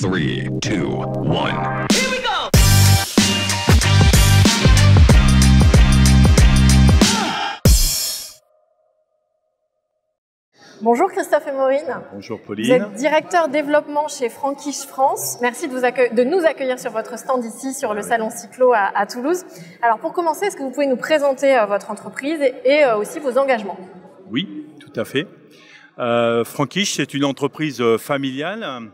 3, 2, 1. Bonjour Christophe et Maureen. Bonjour Pauline. Vous êtes directeur développement chez Frankish France. Merci de nous accueillir sur votre stand ici sur le salon Cyclo à Toulouse. Alors pour commencer, est-ce que vous pouvez nous présenter votre entreprise et aussi vos engagements? Oui, tout à fait. Frankish, c'est une entreprise familiale.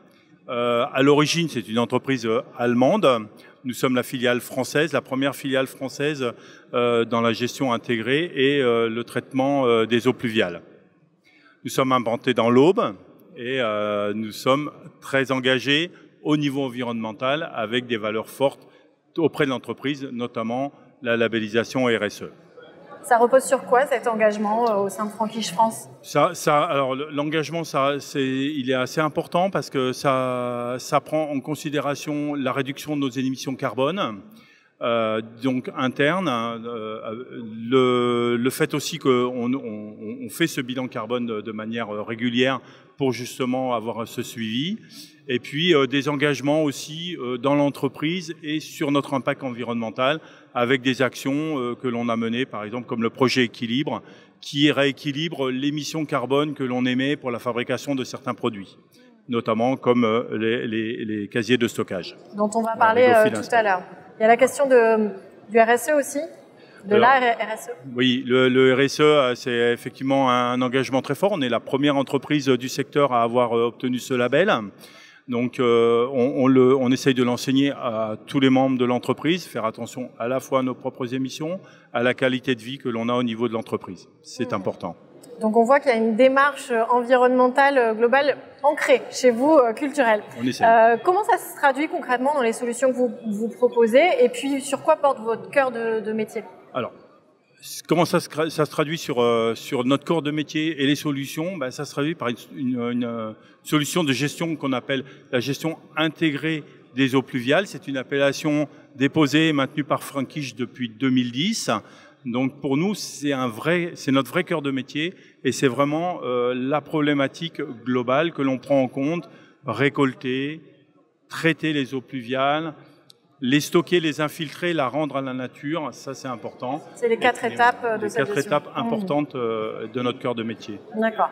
À l'origine, c'est une entreprise allemande. Nous sommes la filiale française, la première filiale française dans la gestion intégrée et le traitement des eaux pluviales. Nous sommes implantés dans l'Aube et nous sommes très engagés au niveau environnemental avec des valeurs fortes auprès de l'entreprise, notamment la labellisation RSE. Ça repose sur quoi cet engagement au sein de Frankish France? Alors l'engagement, il est assez important parce que ça prend en considération la réduction de nos émissions carbone. Donc interne, le fait aussi qu'on fait ce bilan carbone de manière régulière pour justement avoir ce suivi, et puis des engagements aussi dans l'entreprise et sur notre impact environnemental avec des actions que l'on a menées, par exemple comme le projet Équilibre, qui rééquilibre l'émission carbone que l'on émet pour la fabrication de certains produits, notamment comme les casiers de stockage. Dont on va parler tout à l'heure. Il y a la question du RSE aussi, la RSE. Oui, le RSE, c'est effectivement un engagement très fort. On est la première entreprise du secteur à avoir obtenu ce label. Donc, on essaye de l'enseigner à tous les membres de l'entreprise, faire attention à la fois à nos propres émissions, à la qualité de vie que l'on a au niveau de l'entreprise. C'est important. Donc on voit qu'il y a une démarche environnementale globale ancrée chez vous, culturelle. On essaie. Comment ça se traduit concrètement dans les solutions que vous proposez et puis sur quoi porte votre cœur de métier? Alors, comment ça se traduit sur notre corps de métier et les solutions? Ça se traduit par une solution de gestion qu'on appelle la gestion intégrée des eaux pluviales. C'est une appellation déposée et maintenue par Frankish depuis 2010. Donc pour nous, c'est notre vrai cœur de métier et c'est vraiment la problématique globale que l'on prend en compte: récolter, traiter les eaux pluviales, les stocker, les infiltrer, la rendre à la nature, ça c'est important. C'est les 4 étapes de cette gestion. Les 4 étapes importantes de notre cœur de métier. D'accord.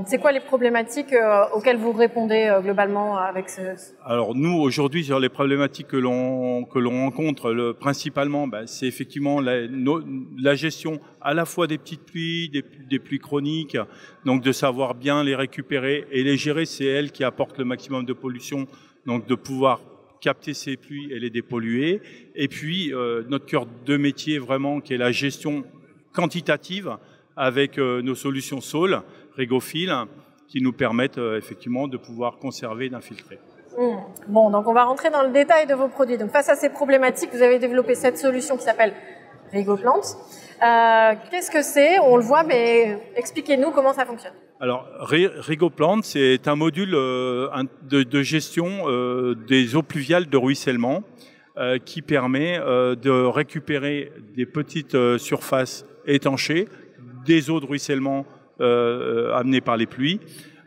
C'est quoi les problématiques auxquelles vous répondez globalement avec ce... Alors nous, aujourd'hui, sur les problématiques que l'on rencontre, principalement, c'est effectivement la gestion à la fois des petites pluies, des pluies chroniques, donc de savoir bien les récupérer et les gérer, c'est elles qui apportent le maximum de pollution, donc de pouvoir capter ces pluies et les dépolluer. Et puis, notre cœur de métier vraiment, qui est la gestion quantitative avec nos solutions SOL, Régofil, qui nous permettent effectivement de pouvoir conserver et d'infiltrer. Bon, donc on va rentrer dans le détail de vos produits. Donc face à ces problématiques, vous avez développé cette solution qui s'appelle Régoplant. Qu'est-ce que c'est? On le voit, mais expliquez-nous comment ça fonctionne. Alors, Régoplant, c'est un module de gestion des eaux pluviales de ruissellement qui permet de récupérer des petites surfaces étanchées, des eaux de ruissellement amenées par les pluies,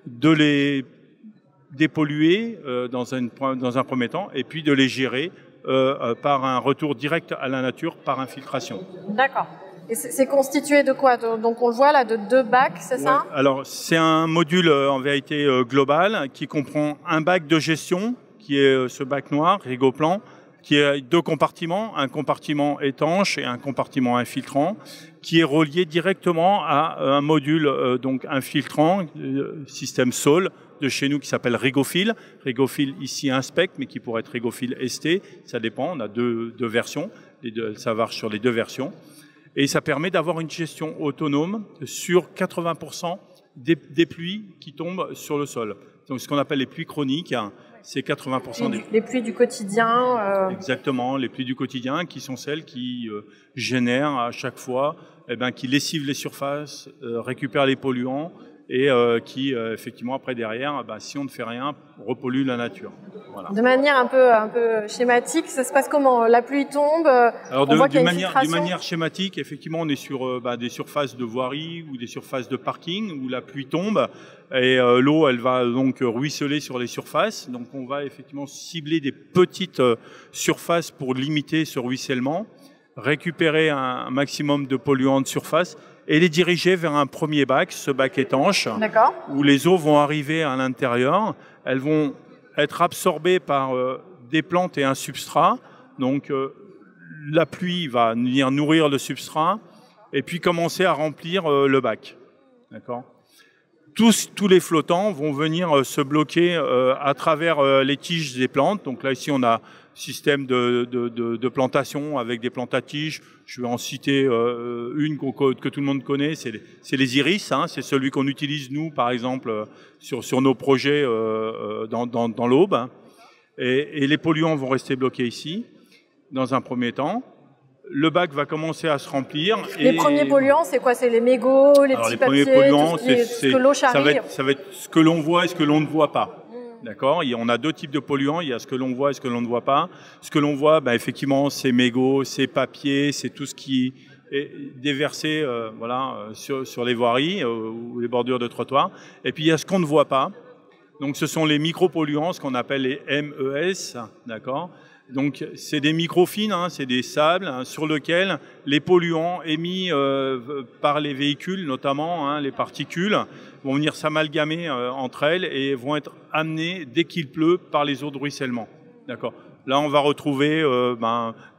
de les dépolluer dans un premier temps et puis de les gérer par un retour direct à la nature par infiltration. D'accord. Et c'est constitué de quoi? Donc on le voit là, de 2 bacs, c'est ça? Alors c'est un module en vérité global qui comprend un bac de gestion qui est ce bac noir, Régoplant, qui est 2 compartiments, un compartiment étanche et un compartiment infiltrant, qui est relié directement à un module donc infiltrant, système SOL de chez nous qui s'appelle Régofil. Régofil ici Inspect, mais qui pourrait être Régofil ST, ça dépend, on a deux versions, ça marche sur les 2 versions. Et ça permet d'avoir une gestion autonome sur 80% des pluies qui tombent sur le sol. Donc ce qu'on appelle les pluies chroniques, c'est 80% les pluies du quotidien. Exactement, les pluies du quotidien qui sont celles qui génèrent à chaque fois, qui lessivent les surfaces, récupèrent les polluants et qui, effectivement, après derrière, si on ne fait rien, repollue la nature. Voilà. De manière un peu schématique, ça se passe comment? La pluie tombe, alors on voit qu'il y a une d'une filtration. manière schématique, effectivement, on est sur des surfaces de voirie ou des surfaces de parking où la pluie tombe et l'eau, elle va donc ruisseler sur les surfaces. Donc, on va effectivement cibler des petites surfaces pour limiter ce ruissellement, récupérer un maximum de polluants de surface et les diriger vers un premier bac, ce bac étanche, où les eaux vont arriver à l'intérieur. Elles vont être absorbées par des plantes et un substrat. Donc, la pluie va venir nourrir le substrat et puis commencer à remplir le bac. D'accord ? Tous les flottants vont venir se bloquer à travers les tiges des plantes. Donc là, ici, on a système de plantation avec des plantes à tiges. Je vais en citer une que tout le monde connaît, c'est les iris. Hein, c'est celui qu'on utilise, nous, par exemple, sur nos projets dans l'Aube. Et les polluants vont rester bloqués ici, dans un premier temps. Le bac va commencer à se remplir. Les premiers polluants, c'est quoi? C'est les mégots, les petits papiers, tout ce que l'eau charrie. Ça va être ce que l'on voit et ce que l'on ne voit pas. D'accord. On a deux types de polluants. Il y a ce que l'on voit et ce que l'on ne voit pas. Ce que l'on voit, effectivement, c'est mégots, c'est papier, c'est tout ce qui est déversé sur les voiries ou les bordures de trottoirs. Et puis, il y a ce qu'on ne voit pas. Donc, ce sont les micropolluants, ce qu'on appelle les MES. D'accord. Donc, c'est des microfines, c'est des sables sur lesquels les polluants émis par les véhicules, notamment les particules, vont venir s'amalgamer entre elles et vont être amenés dès qu'il pleut par les eaux de ruissellement. D'accord. Là, on va retrouver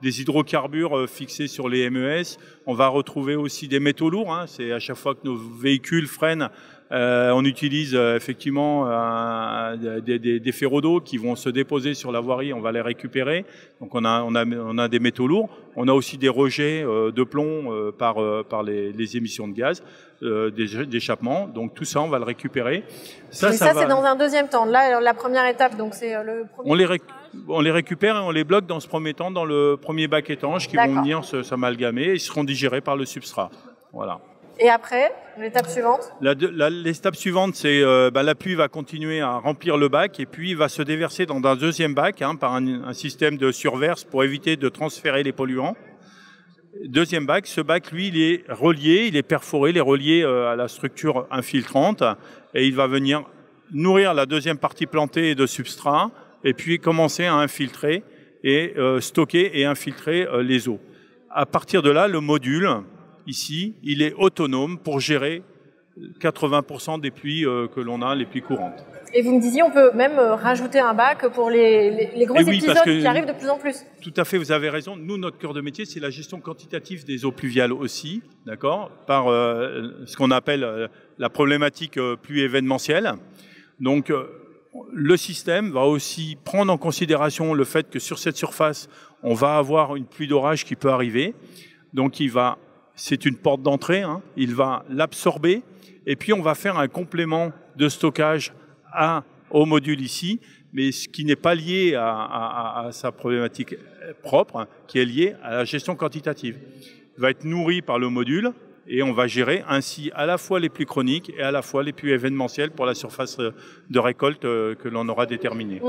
des hydrocarbures fixés sur les MES. On va retrouver aussi des métaux lourds. C'est à chaque fois que nos véhicules freinent, on utilise effectivement des ferrots d'eau qui vont se déposer sur la voirie. On va les récupérer. Donc, on a des métaux lourds. On a aussi des rejets de plomb par les émissions de gaz d'échappement. Donc, tout ça, on va le récupérer. Ça c'est dans un deuxième temps. Là, la première étape, donc c'est le premier. On les récupère et on les bloque dans ce premier temps dans le premier bac étanche qui vont venir s'amalgamer et ils seront digérés par le substrat. Voilà. Et après, l'étape suivante? L'étape suivante, c'est la pluie va continuer à remplir le bac et puis il va se déverser dans un deuxième bac par un système de surverse pour éviter de transférer les polluants. Deuxième bac, ce bac, lui, il est relié, il est perforé, il est relié à la structure infiltrante et il va venir nourrir la deuxième partie plantée de substrat et puis commencer à infiltrer et stocker et infiltrer les eaux. À partir de là, le module, ici, il est autonome pour gérer 80% des pluies que l'on a, les pluies courantes. Et vous me disiez, on peut même rajouter un bac pour les gros épisodes qui arrivent de plus en plus. Tout à fait, vous avez raison. Nous, notre cœur de métier, c'est la gestion quantitative des eaux pluviales aussi, d'accord, par ce qu'on appelle la problématique pluie événementielle. Donc, le système va aussi prendre en considération le fait que sur cette surface, on va avoir une pluie d'orage qui peut arriver. Donc, c'est une porte d'entrée, il va l'absorber et puis on va faire un complément de stockage au module ici, mais ce qui n'est pas lié à sa problématique propre, qui est lié à la gestion quantitative. Il va être nourri par le module et on va gérer ainsi à la fois les pluies chroniques et à la fois les pluies événementielles pour la surface de récolte que l'on aura déterminée.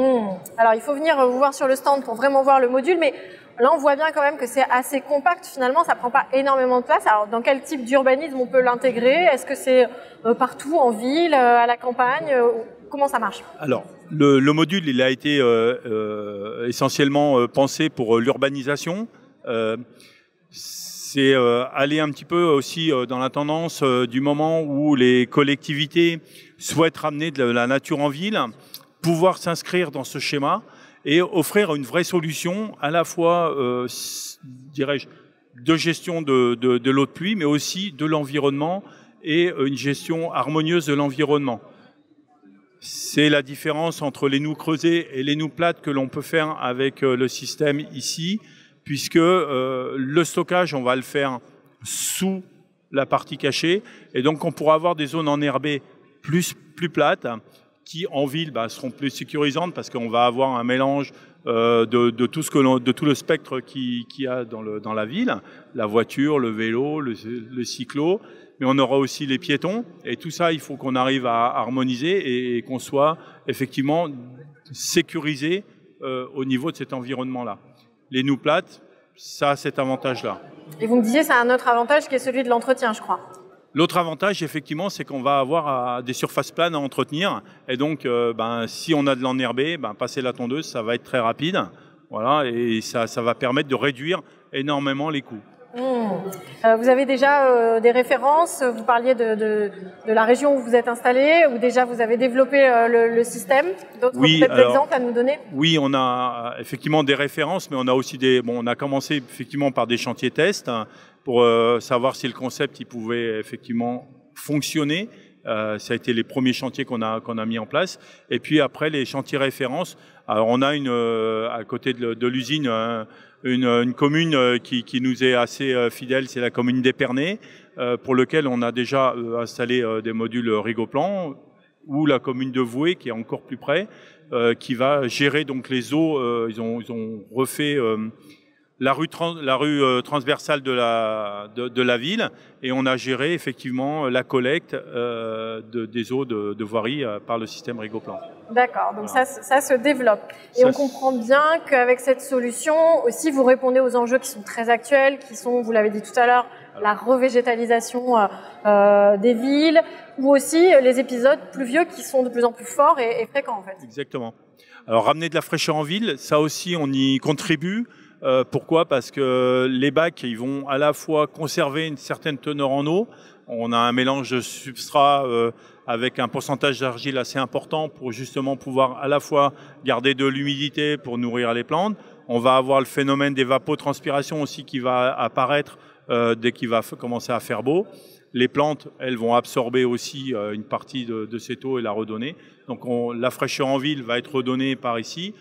Alors il faut venir vous voir sur le stand pour vraiment voir le module, mais là on voit bien quand même que c'est assez compact finalement, ça prend pas énormément de place. Alors dans quel type d'urbanisme on peut l'intégrer? Est-ce que c'est partout en ville, à la campagne? Comment ça marche? Alors le module, il a été essentiellement pensé pour l'urbanisation. C'est aller un petit peu aussi dans la tendance du moment où les collectivités souhaitent ramener de la nature en ville, pouvoir s'inscrire dans ce schéma et offrir une vraie solution à la fois, dirais-je, de gestion de l'eau de pluie, mais aussi de l'environnement et une gestion harmonieuse de l'environnement. C'est la différence entre les noues creusées et les noues plates que l'on peut faire avec le système ici, puisque le stockage, on va le faire sous la partie cachée, et donc on pourra avoir des zones enherbées plus plates, qui en ville seront plus sécurisantes, parce qu'on va avoir un mélange de tout le spectre qu'il y a dans la ville, la voiture, le vélo, le cyclo, mais on aura aussi les piétons. Et tout ça, il faut qu'on arrive à harmoniser et qu'on soit effectivement sécurisé au niveau de cet environnement-là. Les nœuds plates, ça a cet avantage-là. Et vous me disiez, c'est un autre avantage qui est celui de l'entretien, je crois. L'autre avantage, effectivement, c'est qu'on va avoir des surfaces planes à entretenir. Et donc, si on a de l'enherbé, passer la tondeuse, ça va être très rapide. Voilà, et ça va permettre de réduire énormément les coûts. Vous avez déjà des références, vous parliez de la région où vous êtes installé, où déjà vous avez développé le système. D'autres exemples à nous donner? Oui, on a effectivement des références, mais on a aussi on a commencé effectivement par des chantiers tests pour savoir si le concept il pouvait effectivement fonctionner. Ça a été les premiers chantiers qu'on a mis en place. Et puis après, les chantiers références. Alors on a à côté de l'usine une commune qui nous est assez fidèle, c'est la commune d'Épernay, pour lequel on a déjà installé des modules Rigoplan, ou la commune de Voué, qui est encore plus près, qui va gérer donc les eaux. Ils ont refait la rue transversale de la ville, et on a géré effectivement la collecte des eaux de voirie par le système Rigoplan. D'accord, donc voilà. ça se développe. Et on comprend bien qu'avec cette solution aussi, vous répondez aux enjeux qui sont très actuels, qui sont, vous l'avez dit tout à l'heure, la revégétalisation des villes, ou aussi les épisodes pluvieux qui sont de plus en plus forts et fréquents en fait. Exactement. Alors ramener de la fraîcheur en ville, ça aussi on y contribue. Pourquoi? Parce que les bacs, ils vont à la fois conserver une certaine teneur en eau. On a un mélange de substrat avec un pourcentage d'argile assez important pour justement pouvoir à la fois garder de l'humidité pour nourrir les plantes. On va avoir le phénomène d'évapotranspiration aussi qui va apparaître dès qu'il va commencer à faire beau. Les plantes, elles vont absorber aussi une partie de cette eau et la redonner. Donc la fraîcheur en ville va être redonnée par ici.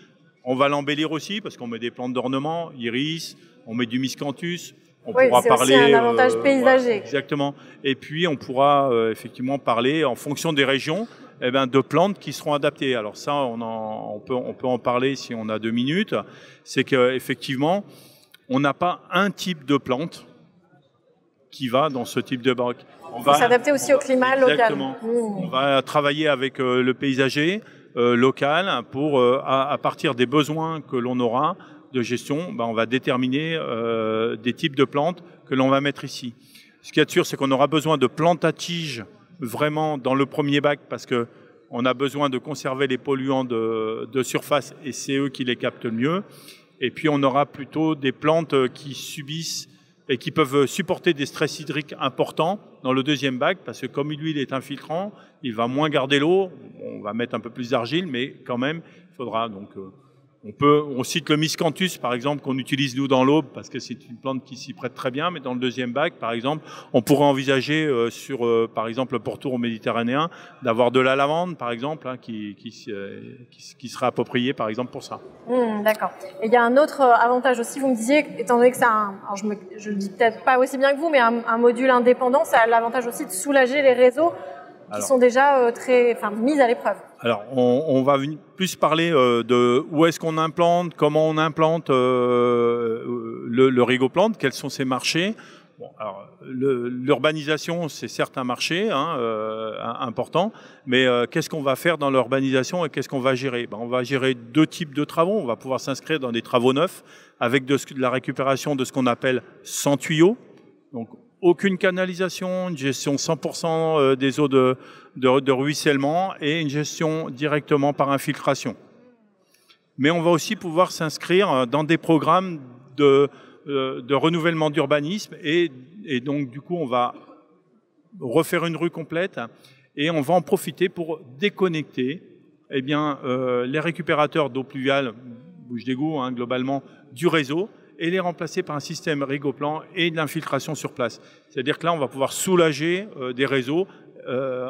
On va l'embellir aussi parce qu'on met des plantes d'ornement, iris, on met du miscanthus. On pourra parler. C'est aussi un avantage paysager. Voilà, exactement. Et puis on pourra effectivement parler en fonction des régions, de plantes qui seront adaptées. Alors ça, on peut en parler si on a 2 minutes. C'est qu'effectivement, on n'a pas un type de plante qui va dans ce type de bac. On va s'adapter aussi au climat local. Exactement. On va travailler avec le paysager local pour, à partir des besoins que l'on aura de gestion, on va déterminer des types de plantes que l'on va mettre ici. Ce qui est sûr, c'est qu'on aura besoin de plantes à tiges vraiment dans le premier bac parce que on a besoin de conserver les polluants de surface et c'est eux qui les captent le mieux. Et puis on aura plutôt des plantes qui subissent et qui peuvent supporter des stress hydriques importants dans le deuxième bac, parce que comme l'huile est infiltrant, il va moins garder l'eau, on va mettre un peu plus d'argile, mais quand même, il faudra donc... On cite le miscanthus, par exemple, qu'on utilise nous dans l'Aube, parce que c'est une plante qui s'y prête très bien, mais dans le deuxième bac, par exemple, on pourrait envisager par exemple, le pourtour méditerranéen, d'avoir de la lavande, par exemple, qui serait appropriée, par exemple, pour ça. D'accord. Et il y a un autre avantage aussi, vous me disiez, étant donné que c'est alors je le dis peut-être pas aussi bien que vous, mais un module indépendant, ça a l'avantage aussi de soulager les réseaux qui sont déjà mis à l'épreuve. Alors, on va plus parler de où est-ce qu'on implante, comment on implante le Rigoplan, quels sont ses marchés. Bon, alors, l'urbanisation, c'est certes un marché important, mais qu'est-ce qu'on va faire dans l'urbanisation et qu'est-ce qu'on va gérer? On va gérer 2 types de travaux. On va pouvoir s'inscrire dans des travaux neufs avec de la récupération de ce qu'on appelle sans tuyaux. Donc, aucune canalisation, une gestion 100% des eaux de ruissellement et une gestion directement par infiltration. Mais on va aussi pouvoir s'inscrire dans des programmes de renouvellement d'urbanisme et donc du coup on va refaire une rue complète et on va en profiter pour déconnecter les récupérateurs d'eau pluviale, bouche d'égout globalement, du réseau, et les remplacer par un système Rigoplan et de l'infiltration sur place. C'est-à-dire que là, on va pouvoir soulager des réseaux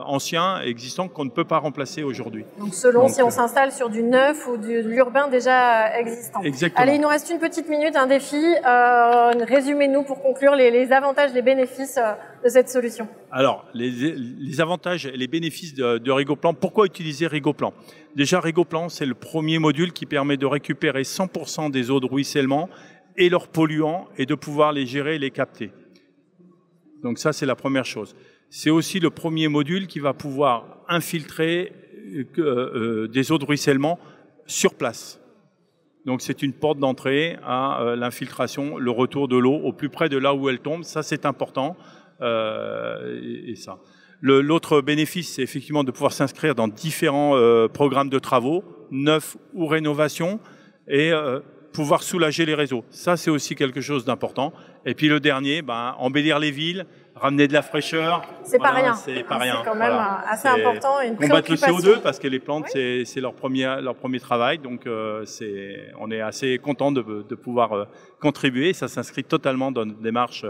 anciens et existants qu'on ne peut pas remplacer aujourd'hui. Donc selon si on s'installe sur du neuf ou de l'urbain déjà existant. Exactement. Allez, il nous reste une petite minute, un défi. Résumez-nous pour conclure les avantages, les bénéfices de cette solution. Alors, les avantages et les bénéfices de Rigoplan. Pourquoi utiliser Rigoplan? Déjà, Rigoplan, c'est le premier module qui permet de récupérer 100% des eaux de ruissellement et leurs polluants et de pouvoir les gérer et les capter. Donc ça, c'est la première chose. c'est aussi le premier module qui va pouvoir infiltrer des eaux de ruissellement sur place. Donc c'est une porte d'entrée à l'infiltration, le retour de l'eau au plus près de là où elle tombe. Ça, c'est important. Et ça. L'autre bénéfice, c'est effectivement de pouvoir s'inscrire dans différents programmes de travaux, neufs ou rénovation, et pouvoir soulager les réseaux. Ça, c'est aussi quelque chose d'important. Et puis le dernier, embellir les villes, ramener de la fraîcheur. C'est pas rien. C'est pas rien. C'est quand même assez important. Une combattre le préoccupation. CO2 parce que les plantes, c'est leur premier travail. Donc, on est assez content de pouvoir contribuer. Ça s'inscrit totalement dans notre démarche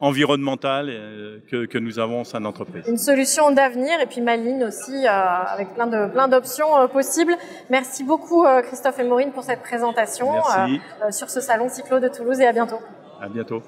environnementale que nous avons au sein de l'entreprise. Une solution d'avenir et puis maligne aussi avec plein d'options possibles. Merci beaucoup Christophe et Maureen pour cette présentation sur ce salon Cyclo de Toulouse et à bientôt. À bientôt.